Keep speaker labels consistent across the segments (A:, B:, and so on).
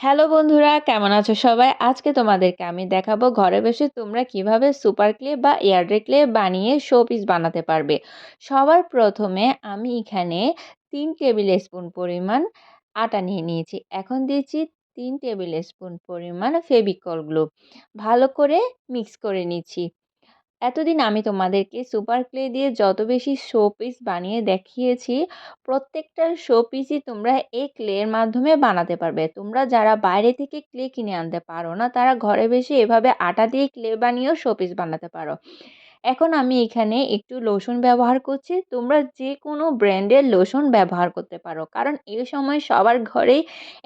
A: Hello বন্ধুরা, কেমন আছো সবাই? আজকে তোমাদেরকে আমি দেখাবো ঘরে বসে তোমরা কিভাবে সুপার ক্লে বা এয়ারড্রাই ক্লে বানিয়ে শো পিস বানাতে পারবে। সবার প্রথমে আমি এখানে ৩ টেবিল স্পুন পরিমাণ আটা নিয়ে নিয়েছি। এখন দিয়েছি ৩ টেবিল স্পুন পরিমাণ ফেভিকল গ্লু। ভালো করে মিক্স করে নিচ্ছি। এতদিন আমি তোমাদেরকে সুপার ক্লে দিয়ে যত বেশি শো পিস বানিয়ে দেখিয়েছি, প্রত্যেকটা শো পিসই তোমরা এই ক্লের মাধ্যমে বানাতে পারবে। তোমরা যারা বাইরে থেকে ক্লে কিনে আনতে পারো না, তারা ঘরে বসে এভাবে আটা দিয়ে ক্লে বানিয়েও শো পিস বানাতে পারো। এখন আমি এখানে একটু লোশন ব্যবহার করছি। তোমরা যে কোনো ব্র্যান্ডের লোশন ব্যবহার করতে পারো, কারণ এই সময় সবার ঘরেই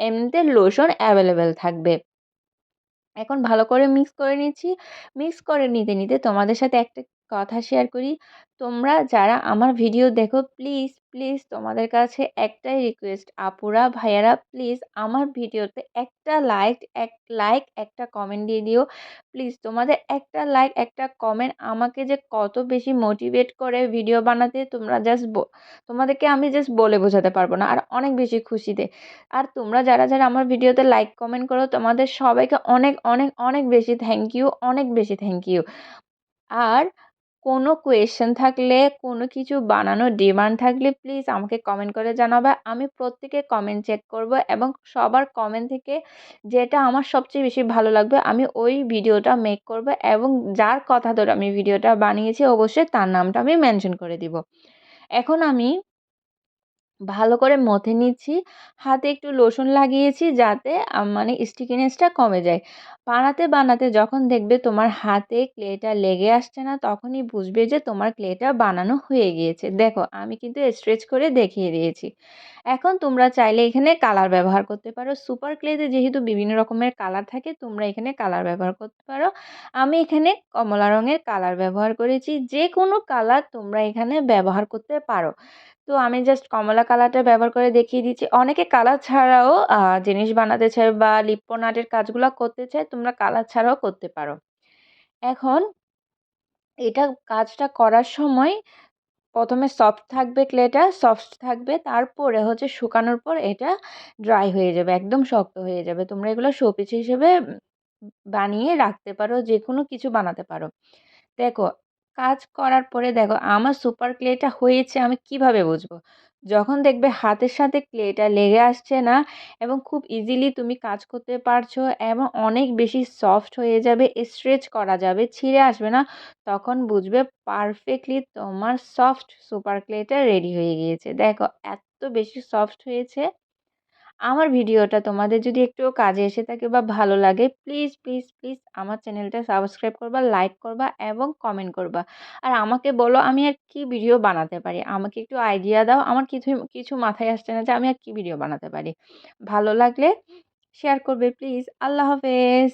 A: এমনিতে লোশন অ্যাভেলেবেল থাকবে। এখন ভালো করে মিক্স করে নিচ্ছি। মিক্স করে নিতে, নিতে তোমাদের সাথে একটা কথা শেয়ার করি। তোমরা যারা আমার ভিডিও দেখো, প্লিজ, প্লিজ তোমাদের কাছে একটাই রিকোয়েস্ট, আপুরা, ভাইয়ারা, প্লিজ আমার ভিডিওতে একটা লাইক, একটা কমেন্ট দিয়ে দিও। প্লিজ তোমাদের একটা লাইক, একটা কমেন্ট আমাকে যে কত বেশি মোটিভেট করে ভিডিও বানাতে, তোমরা জাস্ট তোমাদেরকে আমি জাস্ট বলে বোঝাতে পারবো না। আর অনেক বেশি খুশি দেয়। আর তোমরা যারা, যারা আমার ভিডিওতে লাইক কমেন্ট করো, তোমাদের সবাইকে অনেক, অনেক, অনেক বেশি থ্যাংক ইউ, অনেক বেশি থ্যাংক ইউ। আর কোনো কোয়েশ্চেন থাকলে, কোনো কিছু বানানোর ডিমান্ড থাকলে প্লিজ আমাকে কমেন্ট করে জানাবে। আমি প্রত্যেকের কমেন্ট চেক করব এবং সবার কমেন্ট থেকে যেটা আমার সবচেয়ে বেশি ভালো লাগবে আমি ওই ভিডিওটা মেক করব, এবং যার কথা ধরে আমি ভিডিওটা বানিয়েছি অবশ্যই তার নামটা আমি মেনশন করে দিব। এখন আমি ভালো করে মথে নিচ্ছি। হাতে একটু লোশন লাগিয়েছি যাতে মানে স্টিকিনেসটা কমে যায়। বানাতে, বানাতে যখন দেখবে তোমার হাতে ক্লেটা লেগে আসছে না, তখনই বুঝবে যে তোমার ক্লেটা বানানো হয়ে গিয়েছে। দেখো আমি কিন্তু স্ট্রেচ করে দেখিয়ে দিয়েছি। এখন তোমরা চাইলে এখানে কালার ব্যবহার করতে পারো। সুপার ক্লেতে যেহেতু বিভিন্ন রকমের কালার থাকে, তোমরা এখানে কালার ব্যবহার করতে পারো। আমি এখানে কমলা রঙের কালার ব্যবহার করেছি। যেকোনো কালার তোমরা এখানে ব্যবহার করতে পারো। তো আমি জাস্ট কমলা কালারটা ব্যবহার করে দেখিয়ে দিচ্ছি। অনেকে কালার ছাড়াও জিনিস বানাতে চায় বা লিপ্পন আর্টের কাজগুলা করতে চায়, তোমরা কালার ছাড়াও করতে পারো। এখন এটা কাজটা করার সময় ১ম এ সফট থাকবে, ক্লেটা সফট থাকবে। তারপরে হচ্ছে শুকানোর পর এটা ড্রাই হয়ে যাবে, একদম শক্ত হয়ে যাবে। তোমরা এগুলো শোপিস হিসেবে বানিয়ে রাখতে পারো, যেকোনো কিছু বানাতে পারো। দেখো, কাজ করার পরে দেখো আমার সুপার ক্লেটা হয়েছে আমি কিভাবে বুঝবো? যখন দেখবে হাতের সাথে ক্লেটা লেগে আসছে না এবং খুব ইজিলি তুমি কাজ করতে পারছো এবং অনেক বেশি সফট হয়ে যাবে, স্ট্রেচ করা যাবে, ছিঁড়ে আসবে না, তখন বুঝবে পারফেক্টলি তোমার সফট সুপার ক্লেটা রেডি হয়ে গিয়েছে। দেখো এত বেশি সফট হয়েছে। আমার ভিডিওটা তোমাদের যদি একটুও কাজে এসে থাকে বা ভালো লাগে, প্লিজ, প্লিজ, প্লিজ আমার চ্যানেলটা সাবস্ক্রাইব করবা, লাইক করবা এবং কমেন্ট করবা। আর আমাকে বলো আমি আর কি ভিডিও বানাতে পারি। আমাকে একটু আইডিয়া দাও। আমার কিছু মাথায় আসছে না যে আমি আর কি ভিডিও বানাতে পারি। ভালো লাগলে শেয়ার করবে প্লিজ। আল্লাহ হাফেজ।